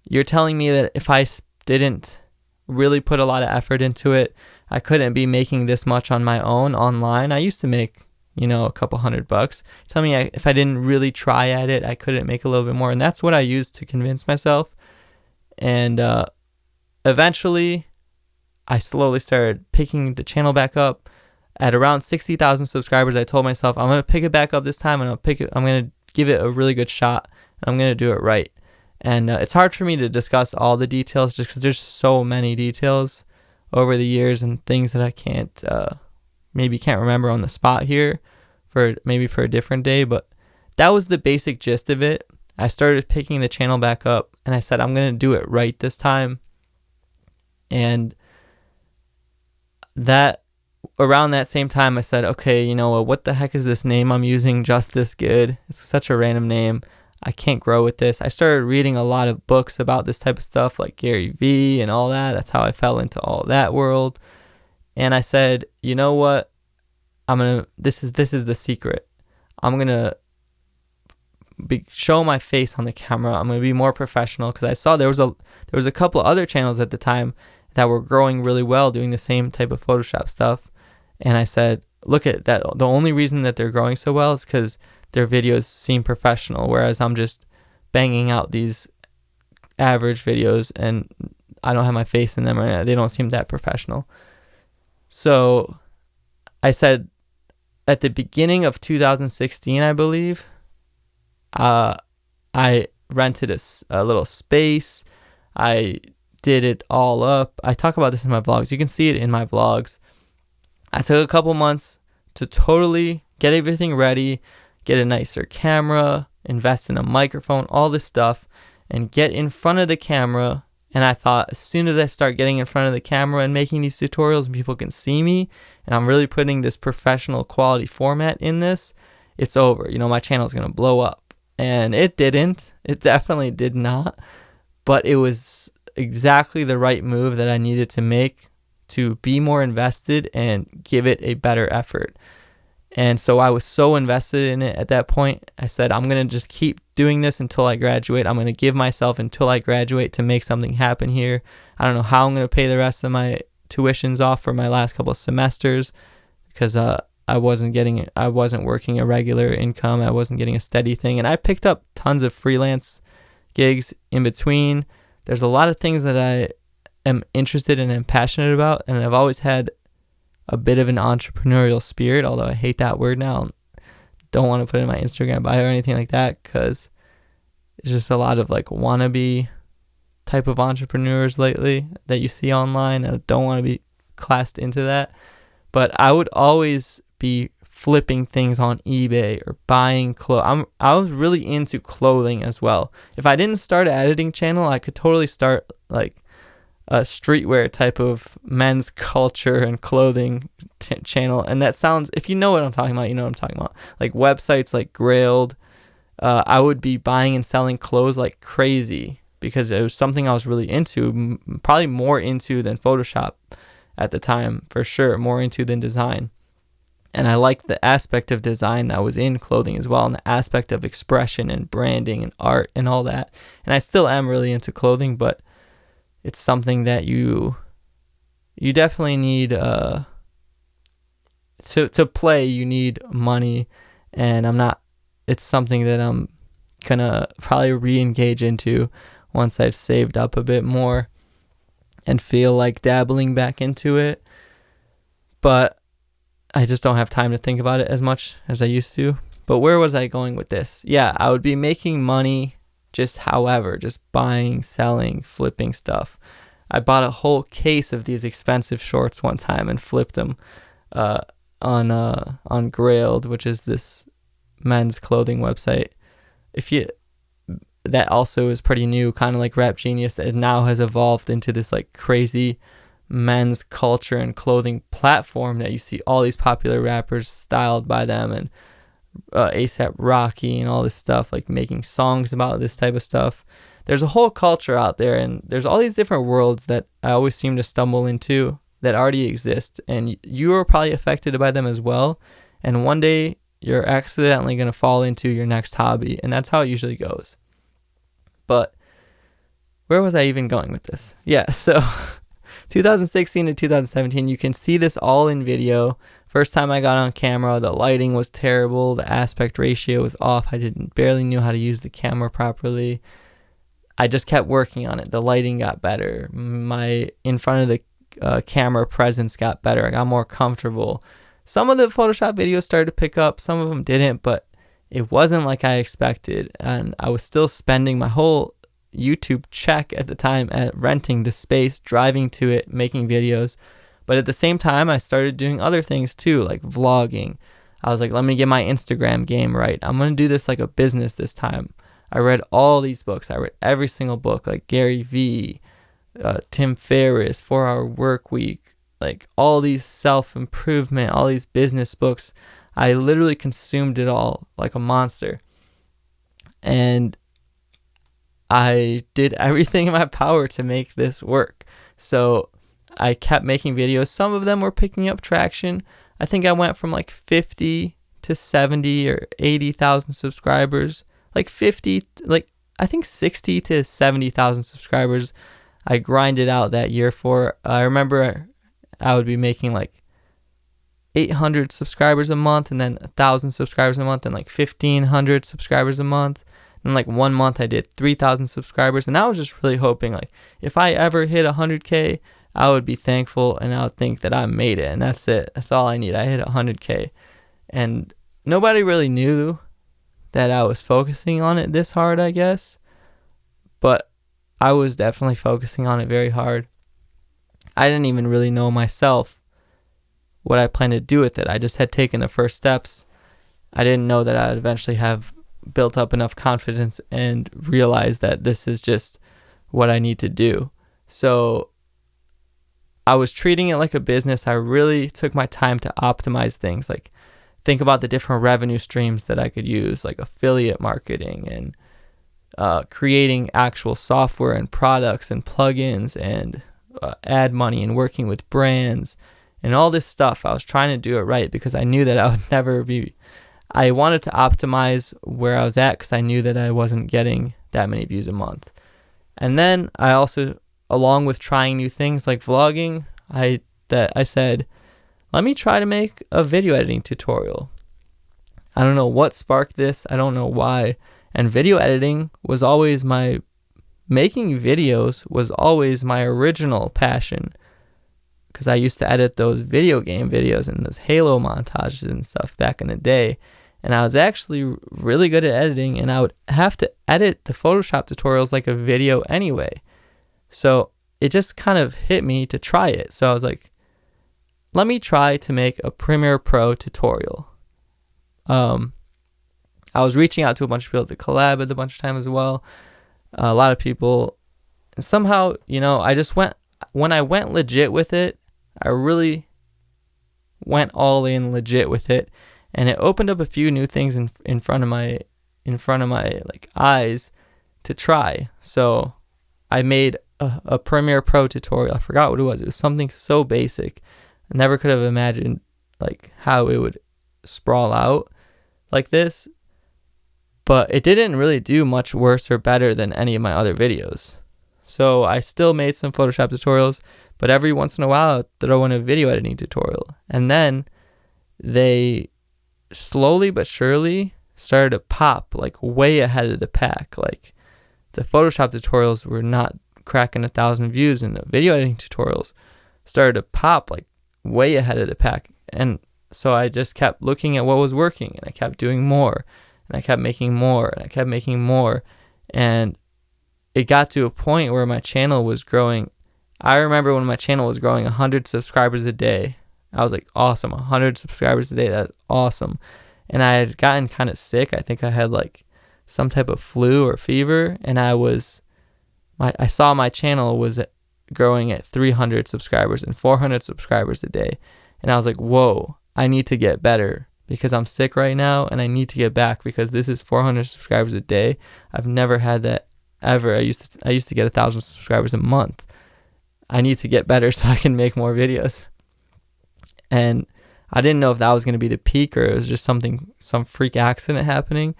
you're telling me that if I didn't really put a lot of effort into it, I couldn't be making this much on my own online. I used to make, a couple $100. Tell me if I didn't really try at it, I couldn't make a little bit more. And that's what I used to convince myself. And eventually I slowly started picking the channel back up. At around 60,000 subscribers, I told myself, I'm going to pick it back up this time, and I'm going to give it a really good shot, and I'm going to do it right. And it's hard for me to discuss all the details just because there's so many details over the years and things that I can't remember on the spot here for a different day. But that was the basic gist of it. I started picking the channel back up, and I said, I'm going to do it right this time. And around that same time, I said, okay, what the heck is this name I'm using, Just This Good? It's such a random name. I can't grow with this. I started reading a lot of books about this type of stuff, like Gary Vee and all that. That's how I fell into all that world. And I said, you know what? This is the secret. I'm going to show my face on the camera. I'm going to be more professional, because I saw there was a couple of other channels at the time that were growing really well doing the same type of Photoshop stuff. And I said, look at that. The only reason that they're growing so well is because their videos seem professional, whereas I'm just banging out these average videos and I don't have my face in them, or they don't seem that professional. So I said, at the beginning of 2016, I believe, I rented a little space. I did it all up. I talk about this in my vlogs. You can see it in my vlogs. I took a couple months to totally get everything ready, get a nicer camera, invest in a microphone, all this stuff, and get in front of the camera. And I thought, as soon as I start getting in front of the camera and making these tutorials and people can see me, and I'm really putting this professional quality format in this, it's over. My channel's going to blow up. And it didn't. It definitely did not. But it was exactly the right move that I needed to make to be more invested and give it a better effort. And so I was so invested in it at that point. I said, I'm going to just keep doing this until I graduate. I'm going to give myself until I graduate to make something happen here. I don't know how I'm going to pay the rest of my tuitions off for my last couple of semesters because I wasn't working a regular income. I wasn't getting a steady thing. And I picked up tons of freelance gigs in between. There's a lot of things that I am interested in and passionate about. And I've always had a bit of an entrepreneurial spirit, although I hate that word now. Don't want to put it in my Instagram bio or anything like that because it's just a lot of like wannabe type of entrepreneurs lately that you see online. I don't want to be classed into that. But I would always be flipping things on eBay or buying clothes. I was really into clothing as well. If I didn't start an editing channel, I could totally start like a streetwear type of men's culture and clothing channel. And that sounds, if you know what I'm talking about, you know what I'm talking about. Like websites like Grailed. I would be buying and selling clothes like crazy because it was something I was really into, probably more into than Photoshop at the time, for sure, more into than design. And I liked the aspect of design that was in clothing as well, and the aspect of expression and branding and art and all that. And I still am really into clothing, but it's something that you definitely need to play. You need money, and it's something that I'm gonna probably re-engage into once I've saved up a bit more and feel like dabbling back into it. But I just don't have time to think about it as much as I used to. But where was I going with this? Yeah, I would be making money just buying, selling, flipping stuff. I bought a whole case of these expensive shorts one time and flipped them on Grailed, which is this men's clothing website. That also is pretty new, kind of like Rap Genius, that now has evolved into this like crazy men's culture and clothing platform that you see all these popular rappers styled by them, and ASAP Rocky and all this stuff, like making songs about this type of stuff. There's a whole culture out there, and there's all these different worlds that I always seem to stumble into that already exist, and you are probably affected by them as well. And one day you're accidentally going to fall into your next hobby, and that's how it usually goes. But where was I even going with this? Yeah, so 2016 to 2017, you can see this all in video. First time I got on camera, the lighting was terrible. The aspect ratio was off. I barely knew how to use the camera properly. I just kept working on it. The lighting got better. My in front of the camera presence got better. I got more comfortable. Some of the Photoshop videos started to pick up. Some of them didn't, but it wasn't like I expected. And I was still spending my whole YouTube check at the time at renting the space, driving to it, making videos. But at the same time, I started doing other things too, like vlogging. I was like, let me get my Instagram game right. I'm going to do this like a business this time. I read all these books. I read every single book, like Gary Vee, Tim Ferriss, 4 Hour Work Week, like all these self-improvement, all these business books. I literally consumed it all like a monster. And I did everything in my power to make this work. So I kept making videos. Some of them were picking up traction. I think I went from like 50 to 70 or 80,000 subscribers. Like 60 to 70,000 subscribers I grinded out that year for. I remember I would be making like 800 subscribers a month, and then 1,000 subscribers a month, and like 1,500 subscribers a month. And like 1 month I did 3,000 subscribers, and I was just really hoping like if I ever hit 100K, I would be thankful and I would think that I made it, and that's it. That's all I need. I hit 100K, and nobody really knew that I was focusing on it this hard, I guess. But I was definitely focusing on it very hard. I didn't even really know myself what I planned to do with it. I just had taken the first steps. I didn't know that I would eventually have built up enough confidence and realized that this is just what I need to do. So I was treating it like a business. I really took my time to optimize things, like think about the different revenue streams that I could use, like affiliate marketing and creating actual software and products and plugins and ad money and working with brands and all this stuff. I was trying to do it right because I knew that I would never be. I wanted to optimize where I was at because I knew that I wasn't getting that many views a month. And then I also, along with trying new things like vlogging, I said, let me try to make a video editing tutorial. I don't know what sparked this. I don't know why. And video editing was always making videos was always my original passion, because I used to edit those video game videos and those Halo montages and stuff back in the day. And I was actually really good at editing, and I would have to edit the Photoshop tutorials like a video anyway. So it just kind of hit me to try it. So I was like, let me try to make a Premiere Pro tutorial. I was reaching out to a bunch of people to collab at a bunch of times as well. A lot of people, and somehow, when I went legit with it, I really went all in legit with it. And it opened up a few new things in front of my like eyes to try. So I made a Premiere Pro tutorial. I forgot what it was. It was something so basic. I never could have imagined like how it would sprawl out like this. But it didn't really do much worse or better than any of my other videos. So I still made some Photoshop tutorials, but every once in a while I'd throw in a video editing tutorial. And then they slowly but surely started to pop like way ahead of the pack. Like the Photoshop tutorials were not cracking 1,000 views, and the video editing tutorials started to pop like way ahead of the pack. And so I just kept looking at what was working, and I kept doing more, and I kept making more, and I kept making more. And it got to a point where my channel was growing. I remember when my channel was growing 100 subscribers a day. I was like, awesome, 100 subscribers a day, that's awesome. And I had gotten kind of sick. I think I had like some type of flu or fever, and I saw my channel was growing at 300 subscribers and 400 subscribers a day. And I was like, whoa, I need to get better because I'm sick right now, and I need to get back because this is 400 subscribers a day. I've never had that ever. I used to get 1,000 subscribers a month. I need to get better so I can make more videos. And I didn't know if that was going to be the peak or it was just some freak accident happening.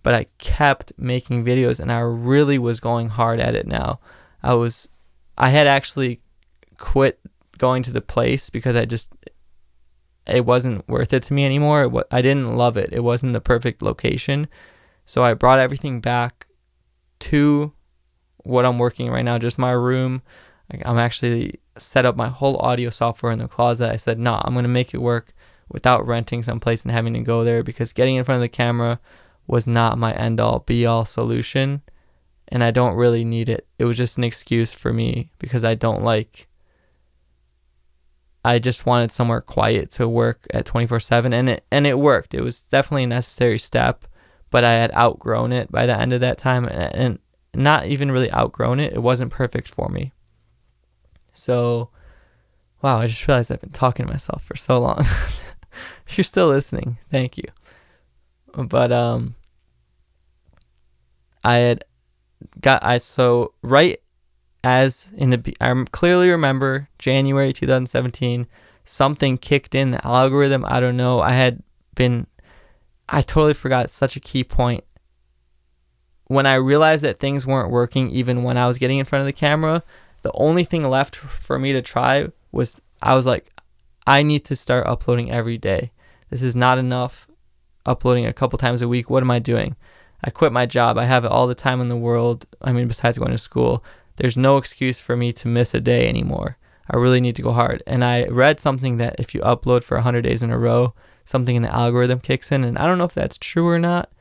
But I kept making videos, and I really was going hard at it now. I had actually quit going to the place because it wasn't worth it to me anymore. I didn't love it. It wasn't the perfect location. So I brought everything back to what I'm working right now, just my room. I'm actually set up my whole audio software in the closet. I said, no, I'm going to make it work without renting someplace and having to go there, because getting in front of the camera was not my end-all, be-all solution, and I don't really need it. It was just an excuse for me because I just wanted somewhere quiet to work at 24/7, and it worked. It was definitely a necessary step, but I had outgrown it by the end of that time, and not even really outgrown it. It wasn't perfect for me. So, wow, I just realized I've been talking to myself for so long. If you're still listening, thank you. But I clearly remember January 2017, something kicked in, the algorithm, I don't know. I totally forgot. It's such a key point. When I realized that things weren't working, even when I was getting in front of the camera, the only thing left for me to try was, I was like, I need to start uploading every day. This is not enough. Uploading a couple times a week. What am I doing? I quit my job. I have all the time in the world. I mean, besides going to school, there's no excuse for me to miss a day anymore. I really need to go hard. And I read something that if you upload for 100 days in a row, something in the algorithm kicks in. And I don't know if that's true or not,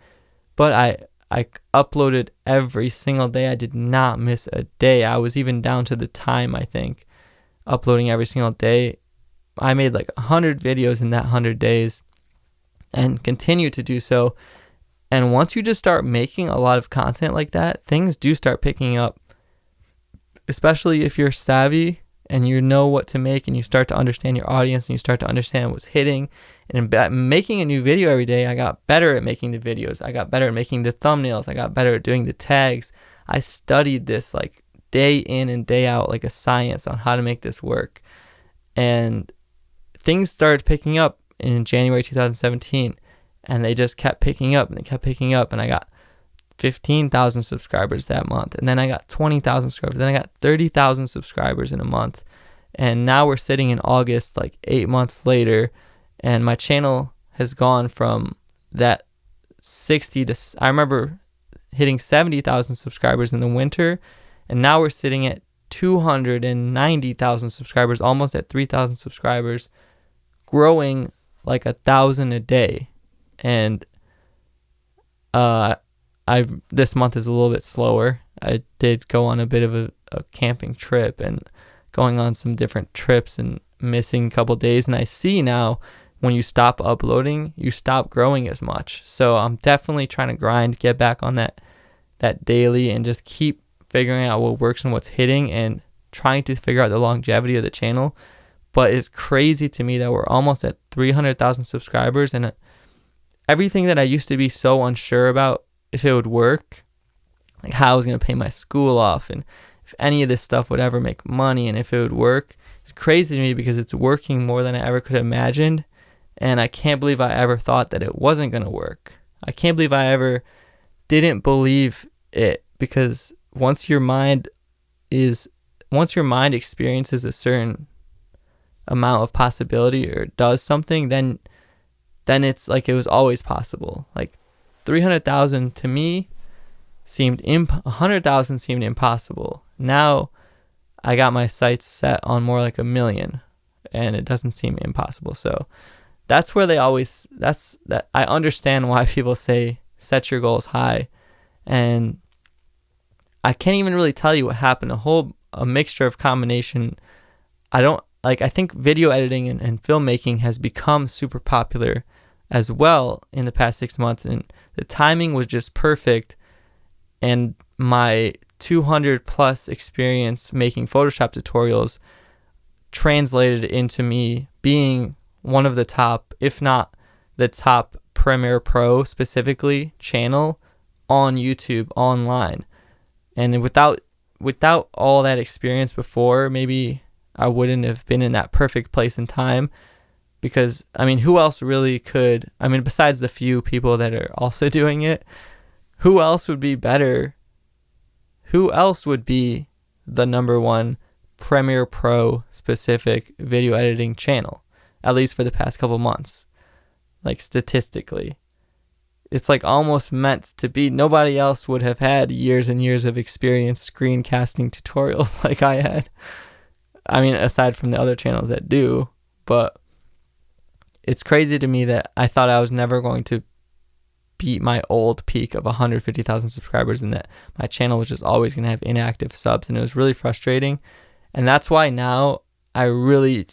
but I uploaded every single day. I did not miss a day. I was even down to the time, I think, uploading every single day. I made like 100 videos in that 100 days and continue to do so. And once you just start making a lot of content like that, things do start picking up, especially if you're savvy and you know what to make, and you start to understand your audience, and you start to understand what's hitting. And making a new video every day, I got better at making the videos. I got better at making the thumbnails. I got better at doing the tags. I studied this like day in and day out, like a science, on how to make this work. And things started picking up in January 2017, and they just kept picking up, and they kept picking up, and I got 15,000 subscribers that month, and then I got 20,000 subscribers, then I got 30,000 subscribers in a month, and now we're sitting in August, like 8 months later, and my channel has gone from that 60 to, I remember hitting 70,000 subscribers in the winter, and now we're sitting at 290,000 subscribers, almost at 3,000 subscribers, growing like 1,000 a day. And this month is a little bit slower. I did go on a bit of a camping trip and going on some different trips and missing a couple days, and I see now when you stop uploading, you stop growing as much. So I'm definitely trying to grind, get back on that daily, and just keep figuring out what works and what's hitting, and trying to figure out the longevity of the channel. But it's crazy to me that we're almost at 300,000 subscribers, and everything that I used to be so unsure about if it would work, like how I was going to pay my school off, and if any of this stuff would ever make money, and if it would work, it's crazy to me because it's working more than I ever could have imagined. And I can't believe I ever thought that it wasn't going to work. I can't believe I ever didn't believe it, because once your mind experiences a certain amount of possibility or does something, then it's like it was always possible. Like 300,000 to me seemed 100,000 seemed impossible. Now I got my sights set on more like 1 million, and it doesn't seem impossible. So that's where I understand why people say set your goals high. And I can't even really tell you what happened. A mixture of combination. I think video editing and filmmaking has become super popular as well in the past 6 months, and the timing was just perfect. And my 200 plus experience making Photoshop tutorials translated into me being one of the top, if not the top, Premiere Pro specifically channel on YouTube online. And without all that experience before, maybe I wouldn't have been in that perfect place and time. Because, who else really could, besides the few people that are also doing it, who else would be better? Who else would be the #1 Premiere Pro specific video editing channel? At least for the past couple months. Like statistically. It's like almost meant to be. Nobody else would have had years and years of experience screencasting tutorials like I had. Aside from the other channels that do. But it's crazy to me that I thought I was never going to beat my old peak of 150,000 subscribers, and that my channel was just always going to have inactive subs, and it was really frustrating. And that's why now I really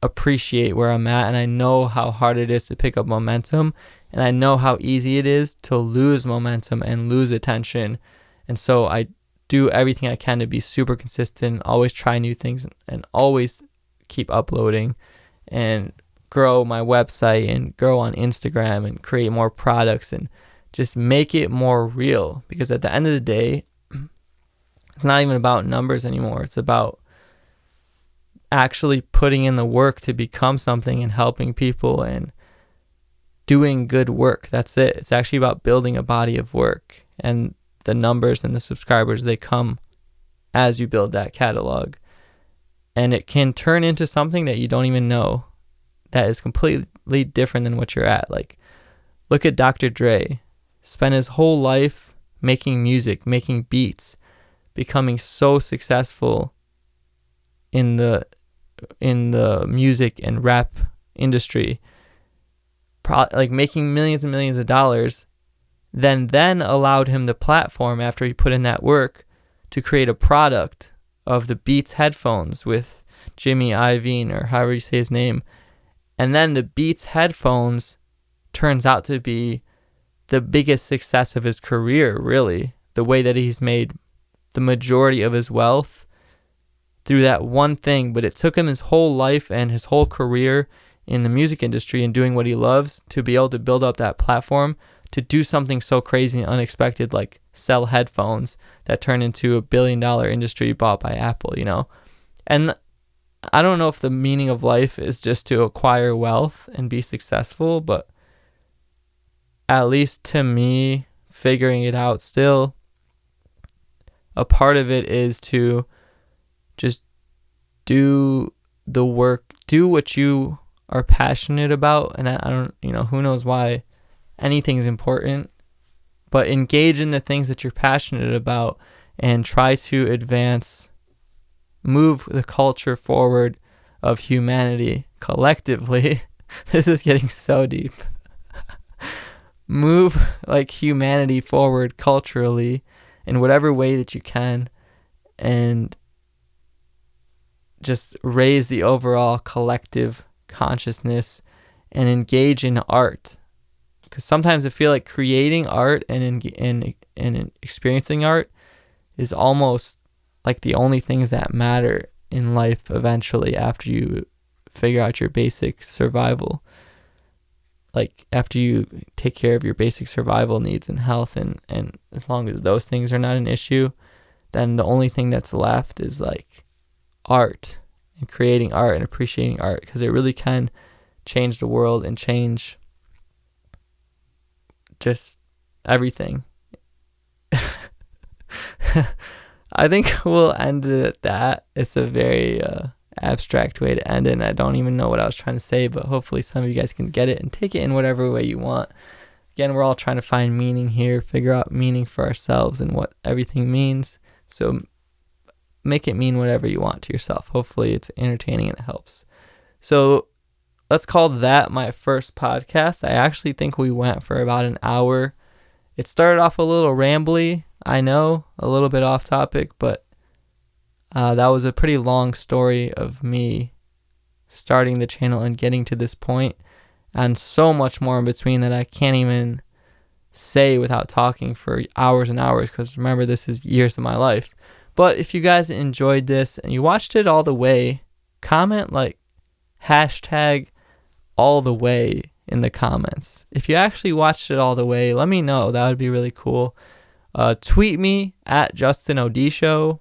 appreciate where I'm at, and I know how hard it is to pick up momentum, and I know how easy it is to lose momentum and lose attention. And so I do everything I can to be super consistent, always try new things, and always keep uploading, and grow my website, and grow on Instagram, and create more products, and just make it more real. Because at the end of the day, it's not even about numbers anymore. It's about actually putting in the work to become something, and helping people, and doing good work. That's it. It's actually about building a body of work, and the numbers and the subscribers, they come as you build that catalog. And it can turn into something that you don't even know, that is completely different than what you're at. Like, look at Dr. Dre. Spent his whole life making music, making beats, becoming so successful in the music and rap industry, like making millions and millions of dollars, then allowed him the platform, after he put in that work, to create a product of the Beats headphones with Jimmy Iovine, or however you say his name. And then the Beats headphones turns out to be the biggest success of his career, really. The way that he's made the majority of his wealth through that one thing, but it took him his whole life and his whole career in the music industry and doing what he loves to be able to build up that platform to do something so crazy and unexpected, like sell headphones that turn into $1 billion industry bought by Apple, you know? And I don't know if the meaning of life is just to acquire wealth and be successful, but at least to me, figuring it out still, a part of it is to just do the work, do what you are passionate about. And I don't, who knows why anything's important, but engage in the things that you're passionate about and try to move the culture forward of humanity collectively. This is getting so deep. Move like humanity forward culturally in whatever way that you can, and just raise the overall collective consciousness and engage in art. Because sometimes I feel like creating art and experiencing art is almost like the only things that matter in life eventually, after you figure out your basic survival. Like after you take care of your basic survival needs and health, and as long as those things are not an issue, then the only thing that's left is like art and creating art and appreciating art, because it really can change the world and change just everything. I think we'll end it at that. It's a very abstract way to end it, and I don't even know what I was trying to say, but hopefully some of you guys can get it and take it in whatever way you want. Again, we're all trying to find meaning here, figure out meaning for ourselves and what everything means. So make it mean whatever you want to yourself. Hopefully it's entertaining and it helps. So let's call that my first podcast. I actually think we went for about an hour. It started off a little rambly, I know, a little bit off topic, but that was a pretty long story of me starting the channel and getting to this point, and so much more in between that I can't even say without talking for hours and hours, because remember, this is years of my life. But if you guys enjoyed this and you watched it all the way, comment like hashtag all the way in the comments. If you actually watched it all the way, let me know. That would be really cool. Tweet me at Justin Odisho.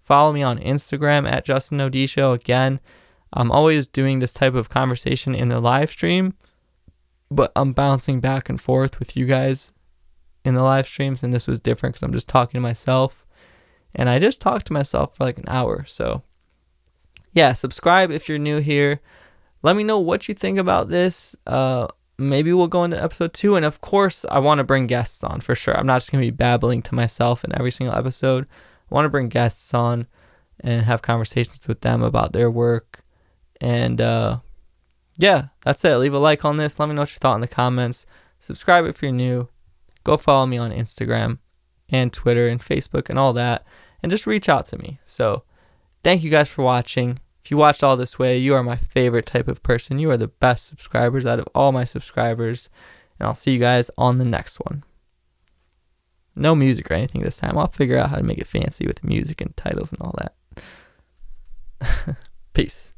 Follow me on Instagram at Justin Odisho. Again, I'm always doing this type of conversation in the live stream, but I'm bouncing back and forth with you guys in the live streams, and this was different because I'm just talking to myself, and I just talked to myself for like an hour. So yeah, subscribe if you're new here. Let me know what you think about this. Maybe we'll go into episode 2, and of course I want to bring guests on for sure. I'm not just going to be babbling to myself in every single episode. I want to bring guests on and have conversations with them about their work. And yeah, that's it. Leave a like on this. Let me know what you thought in the comments. Subscribe if you're new. Go follow me on Instagram and Twitter and Facebook and all that. And just reach out to me. So thank you guys for watching. If you watched all this way, you are my favorite type of person. You are the best subscribers out of all my subscribers. And I'll see you guys on the next one. No music or anything this time. I'll figure out how to make it fancy with music and titles and all that. Peace.